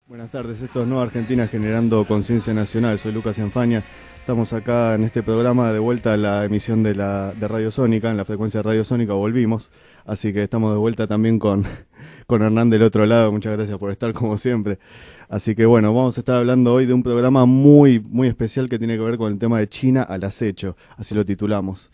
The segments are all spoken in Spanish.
Buenas tardes, esto es Nueva Argentina generando conciencia nacional. Soy Lucas Enfaña. Estamos acá en este programa de vuelta a la emisión de Radio Sónica, en la frecuencia de Radio Sónica volvimos. Así que estamos de vuelta también con Hernán del otro lado. Muchas gracias por estar como siempre. Así que bueno, vamos a estar hablando hoy de un programa muy especial que tiene que ver con el tema de China al acecho, así lo titulamos.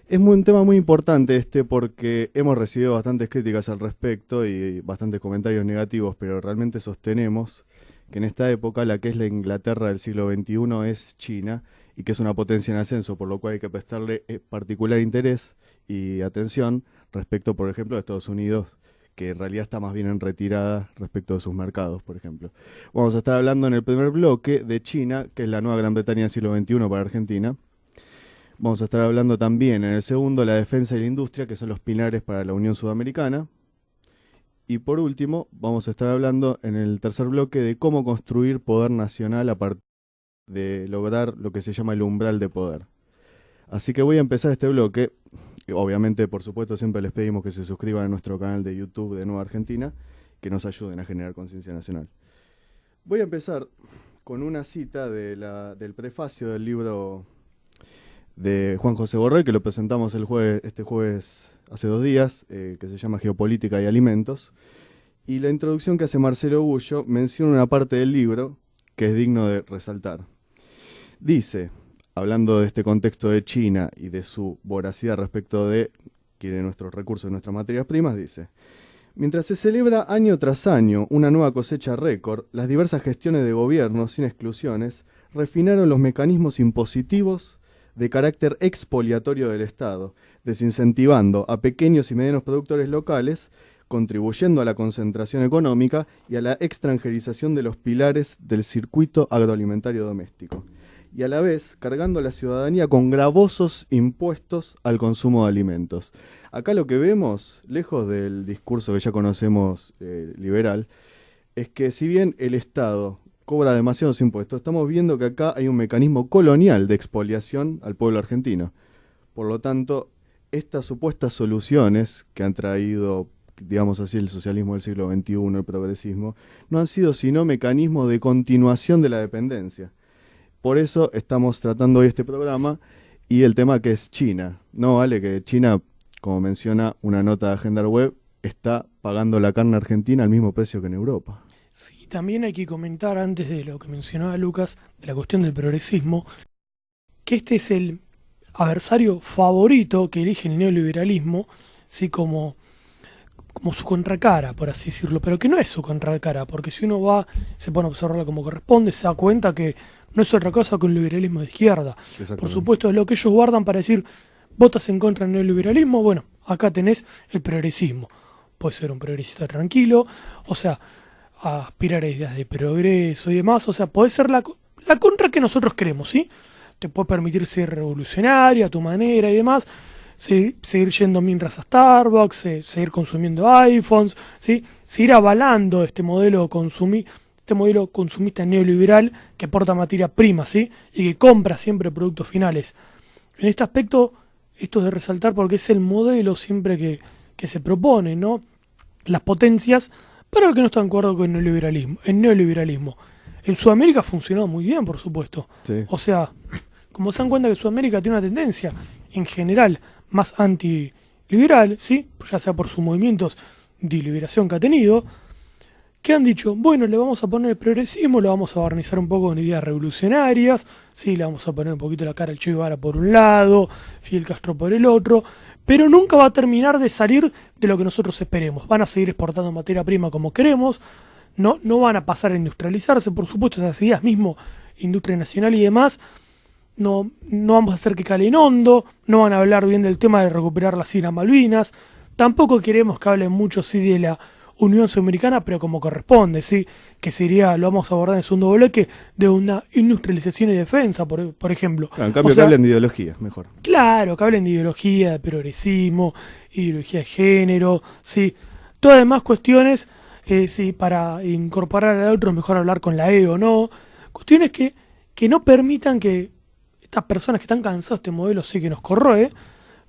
Es un tema muy importante porque hemos recibido bastantes críticas al respecto y bastantes comentarios negativos, pero realmente sostenemos que en esta época la que es la Inglaterra del siglo XXI es China y que es una potencia en ascenso, por lo cual hay que prestarle particular interés y atención respecto, por ejemplo, de Estados Unidos, que en realidad está más bien en retirada respecto de sus mercados, por ejemplo. Vamos a estar hablando en el primer bloque de China, que es la nueva Gran Bretaña del siglo XXI para Argentina. Vamos a estar hablando también en el segundo la defensa y la industria, que son los pilares para la Unión Sudamericana. Y por último, vamos a estar hablando en el tercer bloque de cómo construir poder nacional a partir de lograr lo que se llama el umbral de poder. Así que voy a empezar este bloque. Obviamente, por supuesto, siempre les pedimos que se suscriban a nuestro canal de YouTube de Nueva Argentina, que nos ayuden a generar conciencia nacional. Voy a empezar con una cita del prefacio del libro de Juan José Borrell, que lo presentamos este jueves hace 2 días, que se llama Geopolítica y Alimentos. Y la introducción que hace Marcelo Gullo menciona una parte del libro que es digno de resaltar. Dice, hablando de este contexto de China y de su voracidad respecto de quiere nuestros recursos y nuestras materias primas, dice: mientras se celebra año tras año una nueva cosecha récord, las diversas gestiones de gobierno, sin exclusiones, refinaron los mecanismos impositivos de carácter expoliatorio del Estado, desincentivando a pequeños y medianos productores locales, contribuyendo a la concentración económica y a la extranjerización de los pilares del circuito agroalimentario doméstico, y a la vez cargando a la ciudadanía con gravosos impuestos al consumo de alimentos. Acá lo que vemos, lejos del discurso que ya conocemos liberal, es que si bien el Estado cobra demasiados impuestos, estamos viendo que acá hay un mecanismo colonial de expoliación al pueblo argentino. Por lo tanto, estas supuestas soluciones que han traído, digamos así, el socialismo del siglo XXI, el progresismo, no han sido sino mecanismos de continuación de la dependencia. Por eso estamos tratando hoy este programa y el tema que es China. No vale que China, como menciona una nota de Agenda Web, está pagando la carne argentina al mismo precio que en Europa. Sí, también hay que comentar, antes de lo que mencionaba Lucas, de la cuestión del progresismo, que este es el adversario favorito que elige el neoliberalismo, ¿sí? como su contracara, por así decirlo, pero que no es su contracara, porque si uno se pone a observarla como corresponde, se da cuenta que no es otra cosa que un liberalismo de izquierda. Por supuesto, es lo que ellos guardan para decir: votas en contra del neoliberalismo, bueno, acá tenés el progresismo. Puede ser un progresista tranquilo, o sea, a aspirar a ideas de progreso y demás, o sea, puede ser la contra que nosotros queremos, ¿sí? Te puede permitir ser revolucionario a tu manera y demás, seguir yendo mientras a Starbucks, seguir consumiendo iPhones, ¿sí? Seguir avalando este modelo consumista neoliberal que aporta materia prima, ¿sí? Y que compra siempre productos finales. En este aspecto, esto es de resaltar porque es el modelo siempre que se propone, ¿no? Las potencias, para el que no está de acuerdo con el neoliberalismo. En Sudamérica ha funcionado muy bien, por supuesto. Sí. O sea, como se dan cuenta que Sudamérica tiene una tendencia, en general, más antiliberal, ¿sí? Ya sea por sus movimientos de liberación que ha tenido, que han dicho: bueno, le vamos a poner el progresismo, lo vamos a barnizar un poco con ideas revolucionarias, ¿sí? Le vamos a poner un poquito la cara al Che Guevara por un lado, Fidel Castro por el otro, pero nunca va a terminar de salir de lo que nosotros esperemos. Van a seguir exportando materia prima como queremos, no van a pasar a industrializarse, por supuesto, esas ideas mismo, industria nacional y demás, no vamos a hacer que calen hondo, no van a hablar bien del tema de recuperar las Islas Malvinas, tampoco queremos que hablen mucho, sí, de la Unión Sudamericana, pero como corresponde, ¿sí? Que sería, lo vamos a abordar en el segundo bloque, de una industrialización y defensa, por ejemplo. Claro, en cambio, que hablen de ideología, mejor. Claro, que hablen de ideología, de progresismo, ideología de género, ¿sí? Todas las demás cuestiones, sí, para incorporar al otro es mejor hablar con la E o no. Cuestiones que no permitan que estas personas que están cansadas de este modelo, sí, que nos corroe,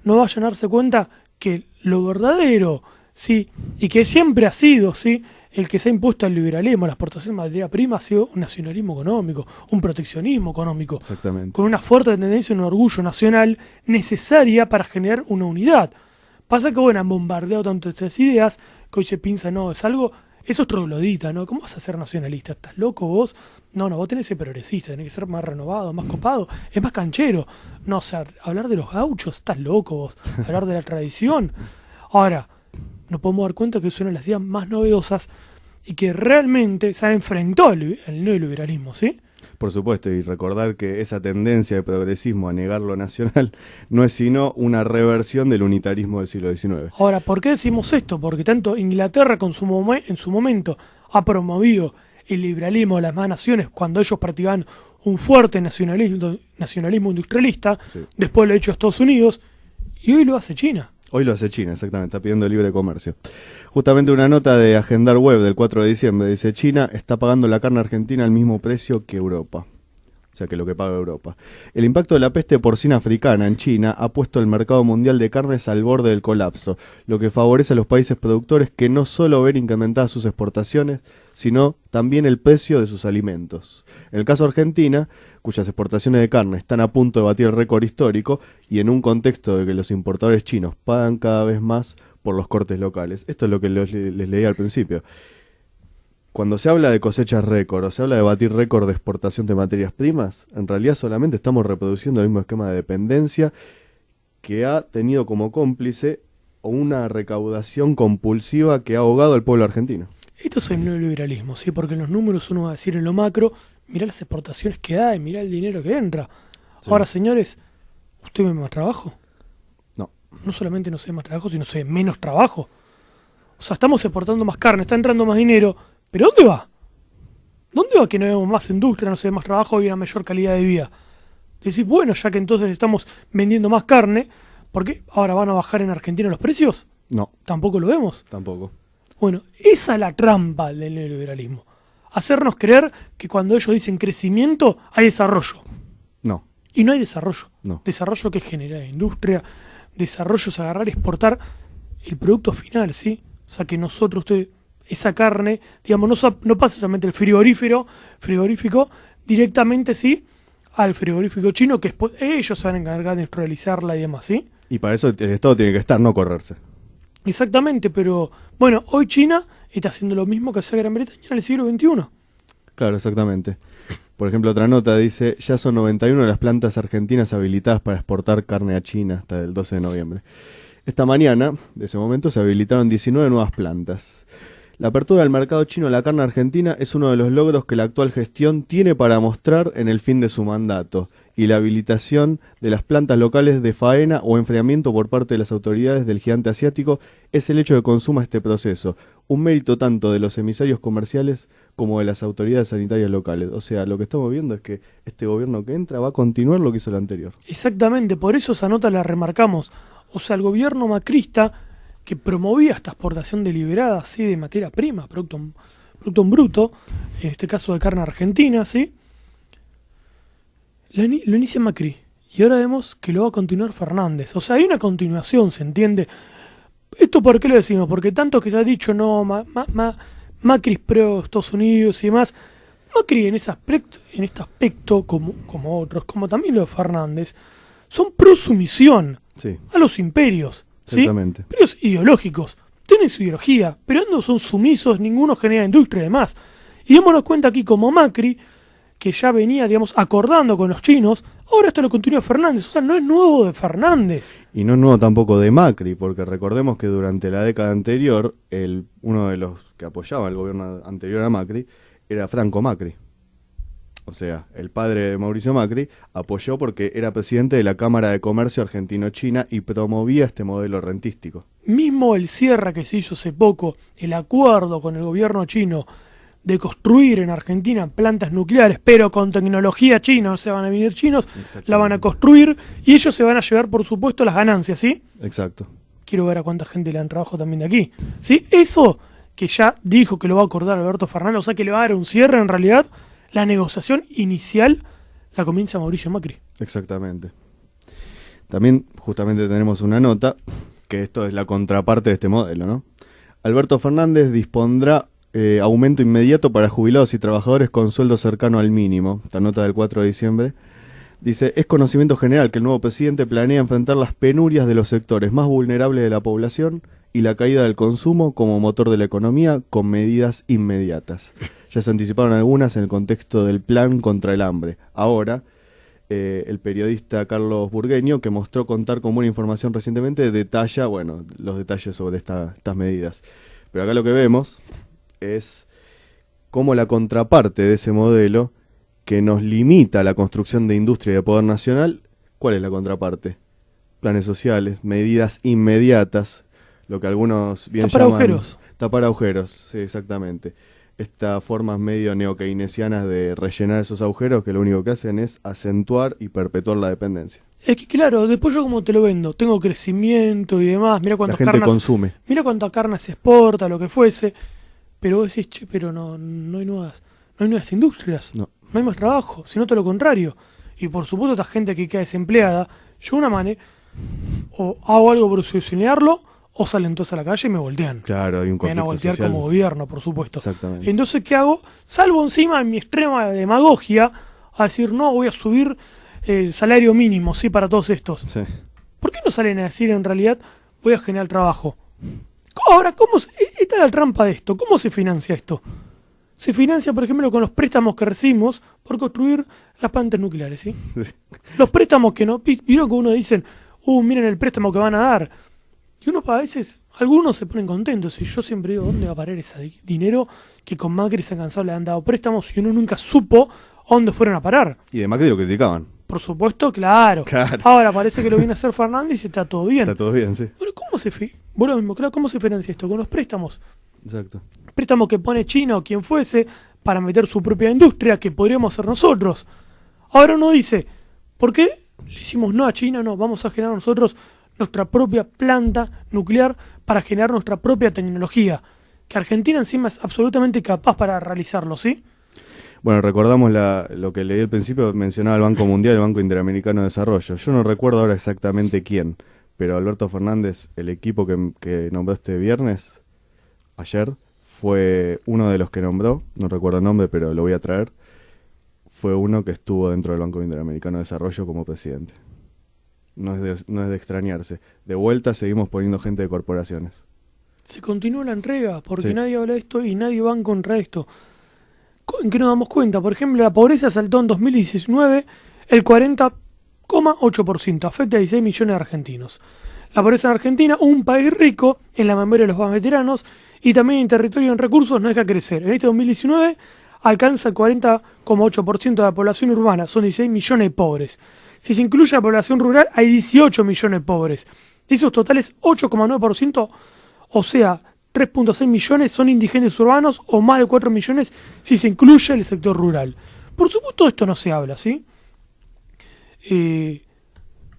no vayan a darse cuenta que lo verdadero, sí, y que siempre ha sido, sí, el que se ha impuesto al liberalismo, la exportación de materia prima, ha sido un nacionalismo económico, un proteccionismo económico, Exactamente. con una fuerte tendencia, un orgullo nacional necesaria para generar una unidad. Pasa que, bueno, han bombardeado tanto estas ideas que hoy se piensa, no, es algo, eso es troglodita, ¿no? ¿Cómo vas a ser nacionalista? ¿Estás loco vos? No, vos tenés que ser progresista, tenés que ser más renovado, más copado, es más canchero. No, o sea, hablar de los gauchos, estás loco vos, hablar de la tradición. Ahora, nos podemos dar cuenta que es una de las ideas más novedosas y que realmente se han enfrentado al neoliberalismo, ¿sí? Por supuesto, y recordar que esa tendencia de progresismo a negar lo nacional no es sino una reversión del unitarismo del siglo XIX. Ahora, ¿por qué decimos esto? Porque tanto Inglaterra en su momento ha promovido el liberalismo de las demás naciones cuando ellos practicaban un fuerte nacionalismo industrialista, Sí. después lo ha hecho Estados Unidos y hoy lo hace China. Hoy lo hace China, exactamente, está pidiendo libre comercio. Justamente una nota de Agendar Web del 4 de diciembre dice: China está pagando la carne argentina al mismo precio que Europa. O sea, que lo que paga Europa. El impacto de la peste porcina africana en China ha puesto el mercado mundial de carnes al borde del colapso, lo que favorece a los países productores que no solo ven incrementadas sus exportaciones, sino también el precio de sus alimentos. En el caso de Argentina, cuyas exportaciones de carne están a punto de batir el récord histórico, y en un contexto de que los importadores chinos pagan cada vez más por los cortes locales. Esto es lo que les leí al principio. Cuando se habla de cosechas récord o se habla de batir récord de exportación de materias primas, en realidad solamente estamos reproduciendo el mismo esquema de dependencia que ha tenido como cómplice una recaudación compulsiva que ha ahogado al pueblo argentino. Esto es el neoliberalismo, ¿sí? Porque en los números uno va a decir en lo macro, mirá las exportaciones que hay, mirá el dinero que entra. Sí. Ahora, señores, ¿usted ve más trabajo? No. No solamente no se ve más trabajo, sino se ve menos trabajo. O sea, estamos exportando más carne, está entrando más dinero, pero ¿dónde va? ¿Dónde va que no vemos más industria, no se ve más trabajo y una mayor calidad de vida? Decís, bueno, ya que entonces estamos vendiendo más carne, ¿por qué ahora van a bajar en Argentina los precios? No, Tampoco lo vemos. tampoco. Bueno, esa es la trampa del neoliberalismo. Hacernos creer que cuando ellos dicen crecimiento hay desarrollo. No, Y no hay desarrollo. no. Desarrollo que genera industria, desarrollo es agarrar y exportar el producto final, ¿sí? O sea, que nosotros, esa carne, digamos, no pasa solamente el frigorífico, directamente, ¿sí? Al frigorífico chino, que después ellos se van a encargar de industrializarla y demás, ¿sí? Y para eso el Estado tiene que estar, no correrse. Exactamente, pero bueno, hoy China está haciendo lo mismo que hacía Gran Bretaña en el siglo XXI. Claro, exactamente. Por ejemplo, otra nota dice: ya son 91 las plantas argentinas habilitadas para exportar carne a China hasta el 12 de noviembre. Esta mañana, de ese momento, se habilitaron 19 nuevas plantas. La apertura del mercado chino a la carne argentina es uno de los logros que la actual gestión tiene para mostrar en el fin de su mandato, y la habilitación de las plantas locales de faena o enfriamiento por parte de las autoridades del gigante asiático es el hecho de que consuma este proceso, un mérito tanto de los emisarios comerciales como de las autoridades sanitarias locales. O sea, lo que estamos viendo es que este gobierno que entra va a continuar lo que hizo el anterior. Exactamente, por eso esa nota la remarcamos. O sea, el gobierno macrista que promovía esta exportación deliberada, ¿sí? De materia prima, producto en bruto, en este caso de carne argentina, ¿sí? Lo inicia Macri y ahora vemos que lo va a continuar Fernández. O sea, hay una continuación, ¿se entiende? ¿Esto por qué lo decimos? Porque tanto que se ha dicho, no, Macri es pro Estados Unidos y demás. Macri en este aspecto como otros, como también lo de Fernández, son pro sumisión Sí, a los imperios, ¿sí? exactamente. Imperios ideológicos, tienen su ideología, pero no son sumisos, ninguno genera industria y demás. Y démonos cuenta aquí como Macri, que ya venía, digamos, acordando con los chinos, ahora esto lo continúa Fernández, o sea, no es nuevo de Fernández. Y no es nuevo tampoco de Macri, porque recordemos que durante la década anterior, uno de los que apoyaba el gobierno anterior a Macri era Franco Macri. O sea, el padre de Mauricio Macri apoyó porque era presidente de la Cámara de Comercio Argentino-China y promovía este modelo rentístico. Mismo el cierre que se hizo hace poco, el acuerdo con el gobierno chino de construir en Argentina plantas nucleares, pero con tecnología china, o sea, van a venir chinos, la van a construir y ellos se van a llevar, por supuesto, las ganancias, ¿sí? Exacto. Quiero ver a cuánta gente le dan trabajo también de aquí, ¿sí? Eso que ya dijo que lo va a acordar Alberto Fernández, o sea, que le va a dar un cierre en realidad, la negociación inicial la comienza Mauricio Macri. Exactamente. También justamente tenemos una nota, que esto es la contraparte de este modelo, ¿no? Alberto Fernández dispondrá aumento inmediato para jubilados y trabajadores con sueldo cercano al mínimo. Esta nota del 4 de diciembre. Dice, es conocimiento general que el nuevo presidente planea enfrentar las penurias de los sectores más vulnerables de la población y la caída del consumo como motor de la economía con medidas inmediatas. Ya se anticiparon algunas en el contexto del plan contra el hambre. Ahora, el periodista Carlos Burgueño, que mostró contar con buena información recientemente, detalla, bueno, los detalles sobre estas medidas. Pero acá lo que vemos es cómo la contraparte de ese modelo que nos limita la construcción de industria y de poder nacional, ¿cuál es la contraparte? Planes sociales, medidas inmediatas, lo que algunos bien tapar llaman... agujeros. Tapar agujeros, sí, exactamente. Estas formas medio neokeynesianas de rellenar esos agujeros que lo único que hacen es acentuar y perpetuar la dependencia. Es que claro, después yo como te lo vendo, tengo crecimiento y demás, mira La cuántas gente carnes, consume. mira cuánta carne se exporta, lo que fuese, pero vos decís, che, pero no hay nuevas industrias, No. no hay más trabajo, sino todo lo contrario. Y por supuesto esta gente que queda desempleada, yo una manera, o hago algo por solucionarlo, o salen todos a la calle y me voltean. Claro, hay un Me van a conflicto voltear social. como gobierno, por supuesto. Exactamente. Entonces, ¿qué hago? Salvo encima en mi extrema demagogia a decir, no, voy a subir el salario mínimo, sí, para todos estos. Sí. ¿Por qué no salen a decir en realidad, voy a generar trabajo? Ahora, esta es la trampa de esto. ¿Cómo se financia esto? Se financia, por ejemplo, con los préstamos que recibimos por construir las plantas nucleares, ¿sí? Los préstamos que no... Vieron que uno dicen, miren el préstamo que van a dar. Y uno a veces, algunos se ponen contentos. Y yo siempre digo, ¿dónde va a parar ese dinero que con Macri se han cansado le han dado préstamos y uno nunca supo a dónde fueron a parar? Y de Macri lo criticaban. Por supuesto, claro. Ahora parece que lo viene a hacer Fernández y está todo bien. Está todo bien, sí. Bueno, bueno, mismo, claro, ¿cómo se financia esto? Con los préstamos. Exacto. Préstamos que pone China o quien fuese para meter su propia industria, que podríamos hacer nosotros. Ahora uno dice, ¿por qué le hicimos no a China? No, vamos a generar nosotros nuestra propia planta nuclear para generar nuestra propia tecnología, que Argentina encima es absolutamente capaz para realizarlo, ¿sí? Bueno, recordamos lo que leí al principio, mencionaba el Banco Mundial, el Banco Interamericano de Desarrollo. Yo no recuerdo ahora exactamente quién, pero Alberto Fernández, el equipo que nombró este viernes, ayer, fue uno de los que nombró, no recuerdo el nombre, pero lo voy a traer, fue uno que estuvo dentro del Banco Interamericano de Desarrollo como presidente. No es de extrañarse. De vuelta seguimos poniendo gente de corporaciones. Se continúa la entrega, porque Sí. nadie habla de esto y nadie va en contra de esto. ¿En qué nos damos cuenta? Por ejemplo, la pobreza saltó en 2019 el 40,8%, afecta a 16 millones de argentinos. La pobreza en Argentina, un país rico en la memoria de los más veteranos y también en territorio y en recursos, no deja crecer. En este 2019 alcanza el 40,8% de la población urbana, son 16 millones de pobres. Si se incluye la población rural, hay 18 millones de pobres. De esos totales, 8,9%, o sea, 3,6 millones son indigentes urbanos o más de 4 millones si se incluye el sector rural. Por supuesto, esto no se habla, ¿sí?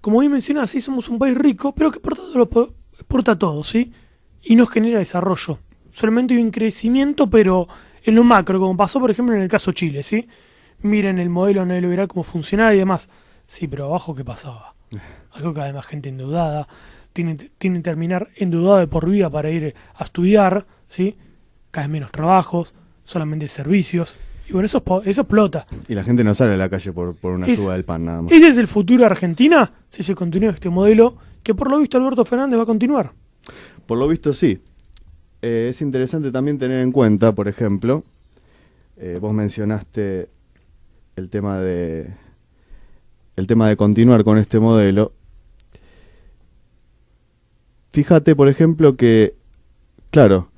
Como bien mencionaba, sí somos un país rico, pero que exporta todo, ¿sí? Y no genera desarrollo. Solamente hay un crecimiento, pero en lo macro, como pasó, por ejemplo, en el caso Chile, ¿sí? Miren el modelo neoliberal, cómo funcionaba y demás. Sí, pero abajo, ¿qué pasaba? Algo que además gente endeudada, tienen que terminar endeudado de por vida para ir a estudiar, ¿sí? Cada vez menos trabajos, solamente servicios. Y bueno, eso explota. Y la gente no sale a la calle por una ayuda del pan nada más. ¿Ese es el futuro de Argentina? Si se continúa este modelo, que por lo visto Alberto Fernández va a continuar. Por lo visto sí. Es interesante también tener en cuenta, por ejemplo, vos mencionaste el tema de continuar con este modelo. Fíjate, por ejemplo, que, claro,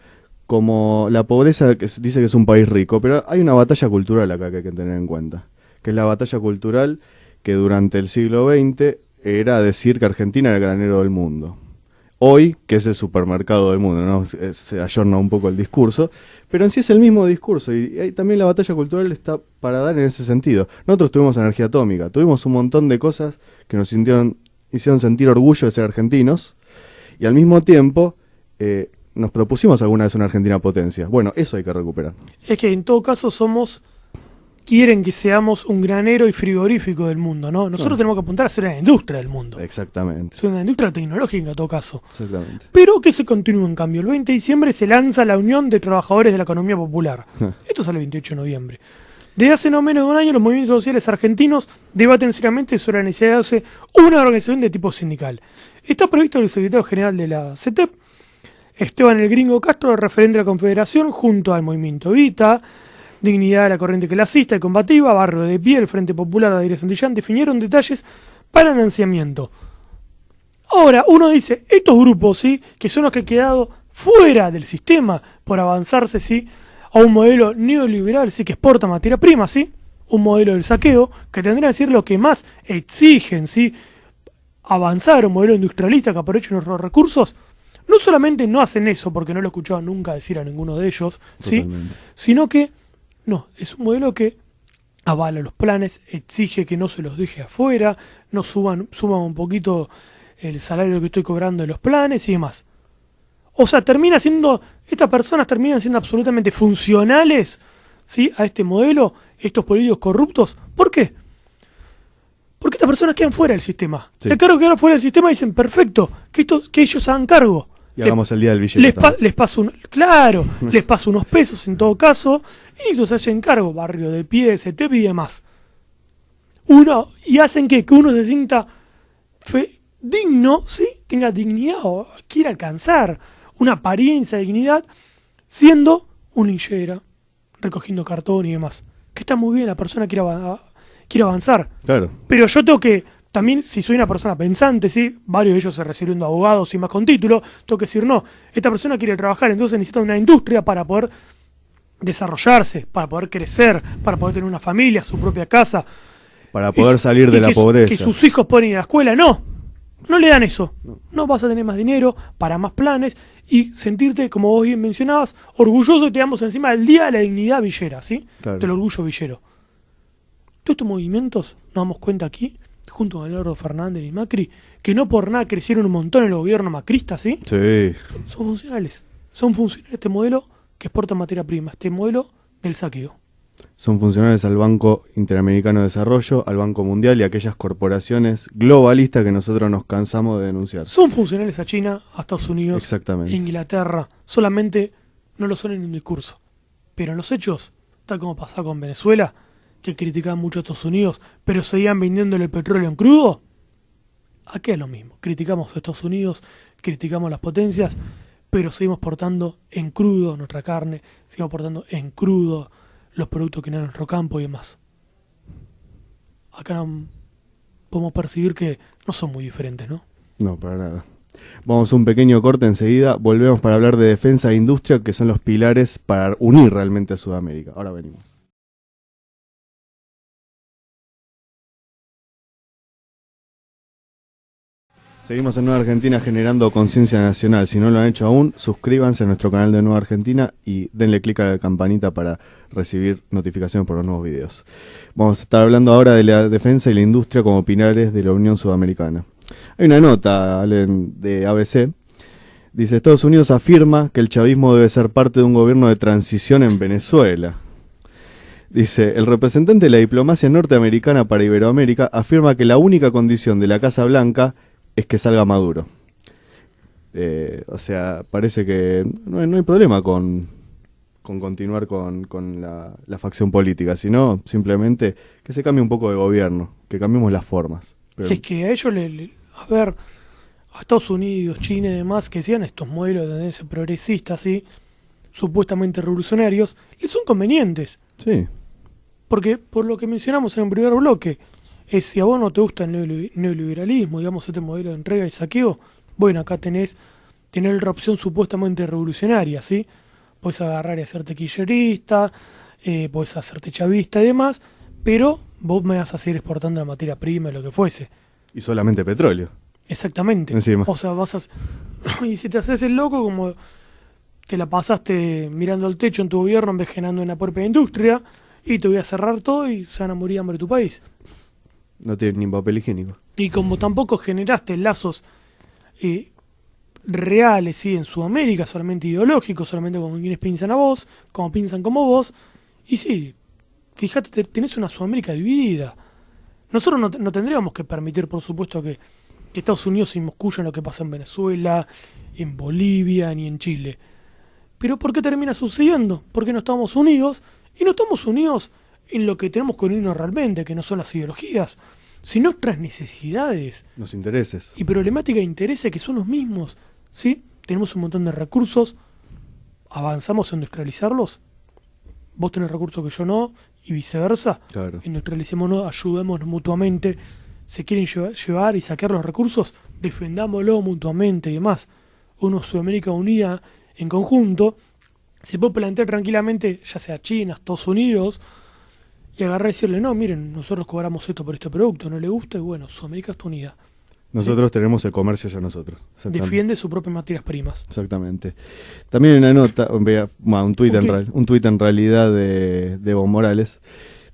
como la pobreza dice que es un país rico, pero hay una batalla cultural acá que hay que tener en cuenta, que es la batalla cultural que durante el siglo XX era decir que Argentina era el granero del mundo. Hoy, que es el supermercado del mundo, ¿no? Se ayorna un poco el discurso, pero en sí es el mismo discurso y también la batalla cultural está para dar en ese sentido. Nosotros tuvimos energía atómica, tuvimos un montón de cosas que nos hicieron sentir orgullo de ser argentinos y al mismo tiempo nos propusimos alguna vez una Argentina potencia. Bueno, eso hay que recuperar. Es que en todo caso somos quieren que seamos un granero y frigorífico del mundo, ¿no? Nosotros tenemos que apuntar a ser una industria del mundo. Exactamente. Ser una industria tecnológica en todo caso. Exactamente. Pero que se continúa en cambio. El 20 de diciembre se lanza la Unión de Trabajadores de la Economía Popular. Esto sale el 28 de noviembre. Desde hace no menos de un año, los movimientos sociales argentinos debaten seriamente sobre la necesidad de hacer una organización de tipo sindical. Está previsto que el secretario general de la CETEP, Esteban el Gringo Castro, referente de la Confederación, junto al movimiento Evita, Dignidad de la Corriente Clasista y Combativa, Barrio de Pie, el Frente Popular de Adhesión Santillán, definieron detalles para el lanzamiento. Ahora, uno dice, estos grupos, ¿sí?, que son los que han quedado fuera del sistema por avanzarse, ¿sí?, a un modelo neoliberal, sí, que exporta materia prima, ¿sí?, un modelo del saqueo, que tendría que ser lo que más exigen, ¿sí?, avanzar a un modelo industrialista que aproveche nuestros recursos. No solamente no hacen eso, porque no lo he escuchado nunca decir a ninguno de ellos, ¿sí?, sino que no, es un modelo que avala los planes, exige que no se los deje afuera, no suban un poquito el salario que estoy cobrando de los planes y demás. O sea, estas personas terminan siendo absolutamente funcionales, ¿sí?, a este modelo, estos políticos corruptos. ¿Por qué? Porque estas personas quedan fuera del sistema. Sí. El cargo que quedan fuera del sistema dicen, perfecto, que ellos hagan cargo. Y hagamos el día del billete. Les paso les paso unos pesos en todo caso, y ellos se hacen cargo, Barrio de Pie, CETEP y demás. Y hacen que uno se sienta digno, ¿sí?, tenga dignidad o quiera alcanzar una apariencia de dignidad siendo un linchera, recogiendo cartón y demás. Que está muy bien, la persona quiere avanzar. Claro. Pero yo tengo que, también, si soy una persona pensante, ¿sí?, varios de ellos se recibiendo abogados y más con título, tengo que decir, no, esta persona quiere trabajar, entonces necesita una industria para poder desarrollarse, para poder crecer, para poder tener una familia, su propia casa. Para poder salir de la pobreza. Que sus hijos pueden ir a la escuela, no le dan eso. No vas a tener más dinero para más planes y sentirte, como vos bien mencionabas, orgulloso, y te damos encima del Día de la Dignidad Villera, ¿sí? Claro. Del orgullo villero. Todos estos movimientos, nos damos cuenta aquí, junto con Alberto Fernández y Macri, que no por nada crecieron un montón en el gobierno macrista, ¿sí? Sí. Son funcionales. Son funcionales este modelo que exporta materia prima, este modelo del saqueo. Son funcionales al Banco Interamericano de Desarrollo, al Banco Mundial y a aquellas corporaciones globalistas que nosotros nos cansamos de denunciar. Son funcionales a China, a Estados Unidos, exactamente, a Inglaterra. Solamente no lo son en un discurso. Pero en los hechos, tal como pasaba con Venezuela, que criticaban mucho a Estados Unidos, pero seguían vendiéndole el petróleo en crudo, aquí es lo mismo. Criticamos a Estados Unidos, criticamos las potencias, pero seguimos portando en crudo nuestra carne, seguimos portando en crudo los productos que no en nuestro campo y demás. Acá no podemos percibir que no son muy diferentes, ¿no? No, para nada. Vamos a un pequeño corte enseguida, volvemos para hablar de defensa e industria, que son los pilares para unir realmente a Sudamérica. Ahora venimos. Seguimos en Nueva Argentina generando conciencia nacional. Si no lo han hecho aún, suscríbanse a nuestro canal de Nueva Argentina y denle clic a la campanita para recibir notificaciones por los nuevos videos. Vamos a estar hablando ahora de la defensa y la industria como pilares de la Unión Sudamericana. Hay una nota, Allen, de ABC. Dice, Estados Unidos afirma que el chavismo debe ser parte de un gobierno de transición en Venezuela. Dice, el representante de la diplomacia norteamericana para Iberoamérica afirma que la única condición de la Casa Blanca es que salga Maduro. O sea, parece que no hay problema con continuar con la facción política, sino simplemente que se cambie un poco de gobierno, que cambiemos las formas. Pero es que a ellos, a ver, a Estados Unidos, China y demás, que sean estos modelos de tendencia progresista, ¿sí?, supuestamente revolucionarios, les son convenientes. Sí. Porque, por lo que mencionamos en el primer bloque, si a vos no te gusta el neoliberalismo, digamos, este modelo de entrega y saqueo, bueno, acá tenés la opción supuestamente revolucionaria, ¿sí? Podés agarrar y hacerte kirchnerista, podés hacerte chavista y demás, pero vos me vas a seguir exportando la materia prima y lo que fuese. Y solamente petróleo. Exactamente. Encima. O sea, y si te haces el loco, como te la pasaste mirando al techo en tu gobierno, envejenando en la propia industria, y te voy a cerrar todo y se van a morir de hambre tu país. No tienes ni papel higiénico. Y como tampoco generaste lazos reales, ¿sí?, en Sudamérica, solamente ideológicos, solamente con quienes piensan como vos, y sí, fíjate, tenés una Sudamérica dividida. Nosotros no tendríamos que permitir, por supuesto, que Estados Unidos se inmiscuya en lo que pasa en Venezuela, en Bolivia, ni en Chile. Pero ¿por qué termina sucediendo? Porque no estamos unidos, y no estamos unidos en lo que tenemos que unirnos realmente, que no son las ideologías, sino nuestras necesidades. Los intereses. Y problemática de intereses que son los mismos. ¿Sí? Tenemos un montón de recursos, avanzamos en industrializarlos. Vos tenés recursos que yo no, y viceversa. Claro. Industrialicémonos, ayudémonos mutuamente. Se quieren llevar y saquear los recursos, defendámoslo mutuamente y demás. Una Sudamérica unida en conjunto se puede plantear tranquilamente, ya sea China, Estados Unidos, y agarrar y decirle, no, miren, nosotros cobramos esto por este producto, no le gusta, y bueno, Sudamérica está unida. Nosotros tenemos el comercio ya nosotros. Defiende sus propias materias primas. Exactamente. También una nota, un tuit en realidad de Evo Morales,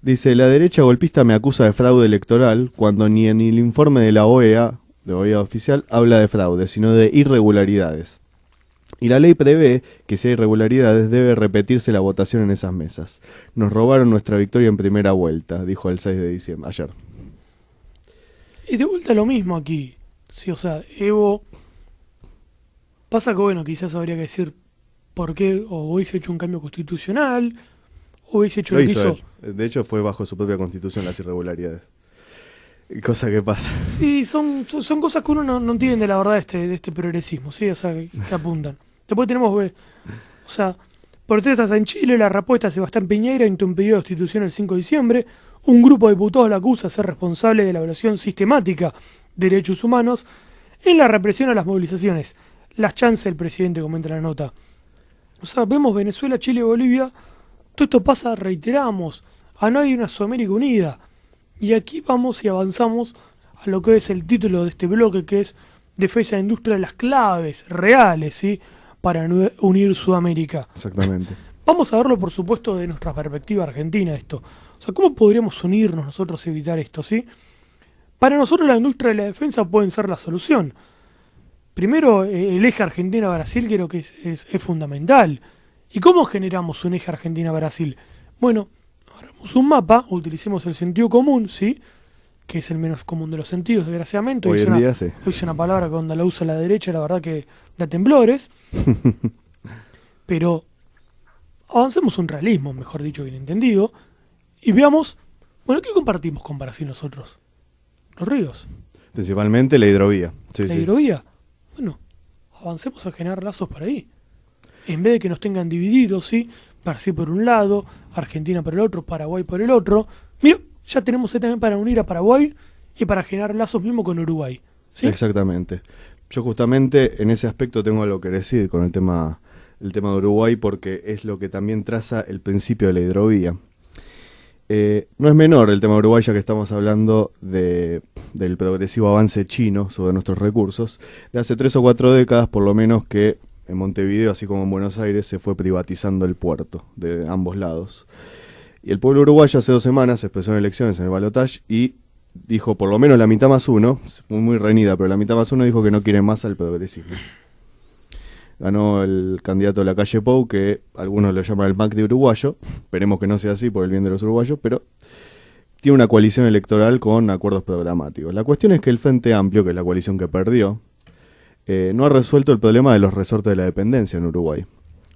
dice: la derecha golpista me acusa de fraude electoral cuando ni en el informe de la OEA, de OEA oficial, habla de fraude, sino de irregularidades. Y la ley prevé que si hay irregularidades debe repetirse la votación en esas mesas. Nos robaron nuestra victoria en primera vuelta, dijo el 6 de diciembre, ayer. Y de vuelta lo mismo aquí. Sí, o sea, Evo... Pasa que, bueno, quizás habría que decir por qué o hubiese hecho un cambio constitucional, o hubiese hecho lo lo que hizo hizo... él. De hecho, fue bajo su propia constitución las irregularidades. Cosa que pasa. Sí, son cosas que uno no entiende, la verdad, de este progresismo, ¿sí? O sea, que apuntan. Después tenemos, o sea, protestas en Chile, la respuesta de Sebastián Piñera ante un pedido de destitución el 5 de diciembre. Un grupo de diputados la acusa de ser responsable de la violación sistemática de derechos humanos en la represión a las movilizaciones. Las chances del presidente, comenta la nota. O sea, vemos Venezuela, Chile y Bolivia. Todo esto pasa, reiteramos, no hay una Sudamérica unida. Y aquí vamos y avanzamos a lo que es el título de este bloque, que es Defensa de la Industria de las claves reales, ¿sí?, para unir Sudamérica. Exactamente. Vamos a verlo, por supuesto, de nuestra perspectiva argentina esto. O sea, ¿cómo podríamos unirnos nosotros y evitar esto, sí? Para nosotros la industria de la defensa puede ser la solución. Primero, el eje Argentina-Brasil creo que es fundamental. ¿Y cómo generamos un eje Argentina-Brasil? Bueno, agarramos un mapa, utilicemos el sentido común, ¿sí?, que es el menos común de los sentidos, desgraciadamente. Hoy en día sí. Hoy es una palabra que cuando la usa la derecha, la verdad que da temblores. Pero avancemos un realismo, mejor dicho, bien entendido, y veamos, bueno, ¿qué compartimos con Brasil nosotros? Los ríos. Principalmente la hidrovía. Sí, La hidrovía. Bueno, avancemos a generar lazos para ahí. En vez de que nos tengan divididos, ¿sí? Brasil por un lado, Argentina por el otro, Paraguay por el otro. Mira, ya tenemos también para unir a Paraguay y para generar lazos mismo con Uruguay, ¿sí? Exactamente. Yo justamente en ese aspecto tengo algo que decir con el tema de Uruguay, porque es lo que también traza el principio de la hidrovía. No es menor el tema de Uruguay, ya que estamos hablando del progresivo avance chino sobre nuestros recursos. De hace 3 o 4 décadas, por lo menos, que en Montevideo, así como en Buenos Aires, se fue privatizando el puerto de ambos lados. Y el pueblo uruguayo hace 2 semanas se expresó en elecciones en el balotaje y dijo, por lo menos la mitad más uno, muy reñida, pero la mitad más uno dijo que no quiere más al progresismo. Ganó el candidato de la calle Pou, que algunos lo llaman el Macri uruguayo. Esperemos que no sea así por el bien de los uruguayos, pero tiene una coalición electoral con acuerdos programáticos. La cuestión es que el Frente Amplio, que es la coalición que perdió, no ha resuelto el problema de los resortes de la dependencia en Uruguay.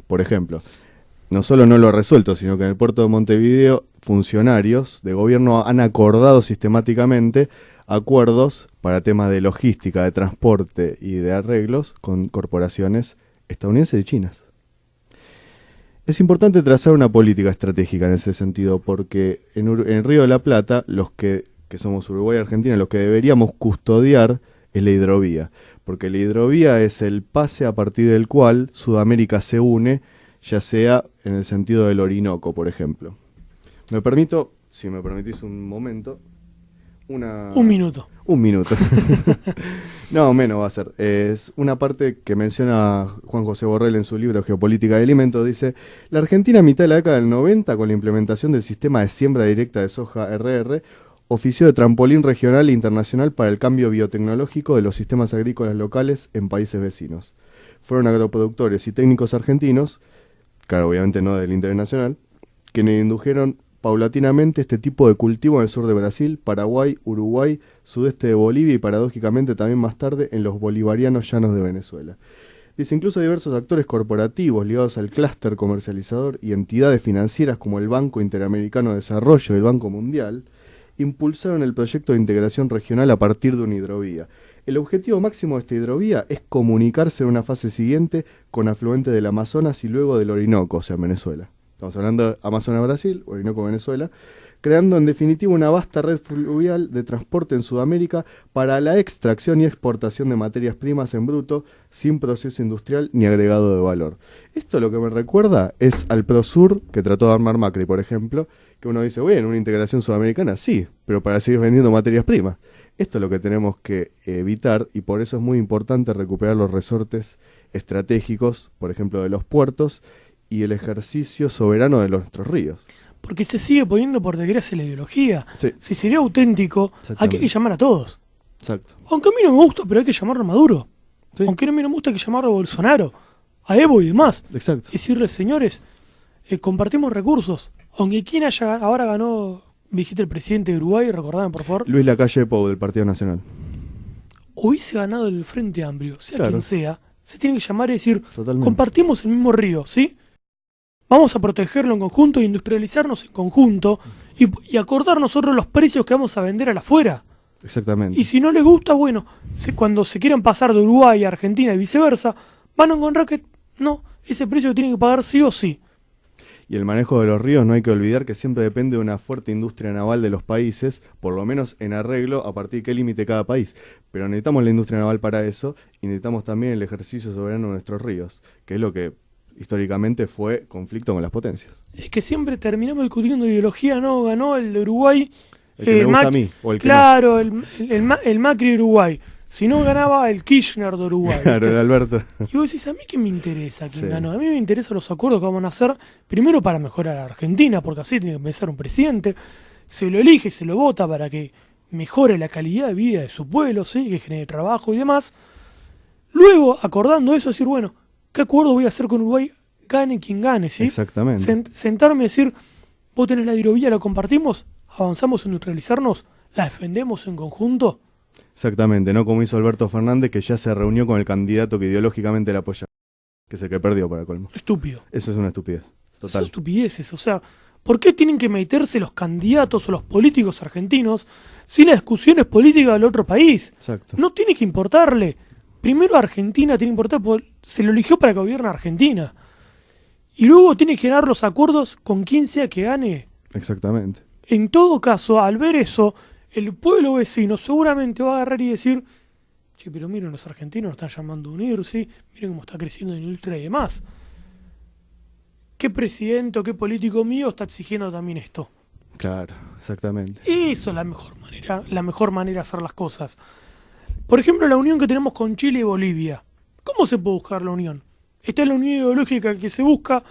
Por ejemplo, no solo no lo ha resuelto, sino que en el puerto de Montevideo funcionarios de gobierno han acordado sistemáticamente acuerdos para temas de logística, de transporte y de arreglos con corporaciones estadounidenses y chinas. Es importante trazar una política estratégica en ese sentido, porque en el Río de la Plata, los que somos Uruguay y Argentina, los que deberíamos custodiar es la hidrovía, porque la hidrovía es el pase a partir del cual Sudamérica se une, ya sea en el sentido del Orinoco, por ejemplo. Si me permitís un momento, Un minuto. Un minuto. No, menos va a ser. Es una parte que menciona Juan José Borrell en su libro Geopolítica de Alimentos. Dice, la Argentina a mitad de la década del 90, con la implementación del sistema de siembra directa de soja RR, ofició de trampolín regional e internacional para el cambio biotecnológico de los sistemas agrícolas locales en países vecinos. Fueron agroproductores y técnicos argentinos, claro, obviamente no del internacional, quienes indujeron paulatinamente este tipo de cultivo en el sur de Brasil, Paraguay, Uruguay, sudeste de Bolivia y paradójicamente también más tarde en los bolivarianos llanos de Venezuela. Dice, incluso diversos actores corporativos ligados al clúster comercializador y entidades financieras como el Banco Interamericano de Desarrollo y el Banco Mundial impulsaron el proyecto de integración regional a partir de una hidrovía. El objetivo máximo de esta hidrovía es comunicarse en una fase siguiente con afluentes del Amazonas y luego del Orinoco, o sea, Venezuela. Estamos hablando de Amazonas-Brasil, Orinoco-Venezuela, creando en definitiva una vasta red fluvial de transporte en Sudamérica para la extracción y exportación de materias primas en bruto, sin proceso industrial ni agregado de valor. Esto lo que me recuerda es al Prosur que trató de armar Macri, por ejemplo, que uno dice, bueno, una integración sudamericana, sí, pero para seguir vendiendo materias primas. Esto es lo que tenemos que evitar y por eso es muy importante recuperar los resortes estratégicos, por ejemplo, de los puertos y el ejercicio soberano de nuestros ríos. Porque se sigue poniendo por desgracia la ideología. Sí. Si sería auténtico, aquí hay que llamar a todos. Exacto. Aunque a mí no me gusta, pero hay que llamarlo a Maduro. Sí. Aunque a mí no me gusta, hay que llamarlo a Bolsonaro, a Evo y demás. Exacto. Y decirles, señores, compartimos recursos. Aunque quien ahora ganó, dijiste el presidente de Uruguay, recordame por favor. Luis Lacalle Pou, del Partido Nacional. Hubiese ganado el Frente Amplio, sea Claro. quien sea, se tiene que llamar y decir, Totalmente. compartimos el mismo río, ¿sí? Vamos a protegerlo en conjunto e industrializarnos en conjunto y acordar nosotros los precios que vamos a vender a la afuera. Exactamente. Y si no les gusta, bueno, cuando se quieran pasar de Uruguay a Argentina y viceversa, van a encontrar que no, ese precio tienen que pagar sí o sí. Y el manejo de los ríos no hay que olvidar que siempre depende de una fuerte industria naval de los países, por lo menos en arreglo a partir de qué límite cada país. Pero necesitamos la industria naval para eso y necesitamos también el ejercicio soberano de nuestros ríos, que es lo que históricamente fue conflicto con las potencias. Es que siempre terminamos discutiendo ideología, no, ganó el de Uruguay. El que me gusta a mí, o el que claro, el Macri de Uruguay. Si no ganaba el Kirchner de Uruguay. no. Claro, el Alberto. Y vos decís, ¿a mí qué me interesa quién Sí. ganó? A mí me interesan los acuerdos que vamos a hacer, primero para mejorar a Argentina, porque así tiene que empezar un presidente. Se lo elige, se lo vota para que mejore la calidad de vida de su pueblo, ¿sí? Que genere trabajo y demás. Luego, acordando eso, decir, bueno, ¿qué acuerdo voy a hacer con Uruguay? Gane quien gane, ¿sí? Exactamente. Sentarme y decir, vos tenés la hidrovía, la compartimos, avanzamos en neutralizarnos, la defendemos en conjunto. Exactamente, no como hizo Alberto Fernández, que ya se reunió con el candidato que ideológicamente le apoya, que es el que perdió para colmo. Estúpido. Eso es una estupidez. Son Total. estupideces, o sea, ¿por qué tienen que meterse los candidatos o los políticos argentinos si la discusión es política del otro país? Exacto. No tiene que importarle. Primero a Argentina tiene que importar, porque se lo eligió para que gobierne Argentina. Y luego tiene que generar los acuerdos con quien sea que gane. Exactamente. En todo caso, al ver eso, el pueblo vecino seguramente va a agarrar y decir, che, pero miren, los argentinos nos están llamando a unirse, miren cómo está creciendo la industria y demás. ¿Qué presidente o qué político mío está exigiendo también esto? Claro, exactamente. Eso es la mejor manera de hacer las cosas. Por ejemplo, la unión que tenemos con Chile y Bolivia. ¿Cómo se puede buscar la unión? Esta es la unión ideológica que se busca,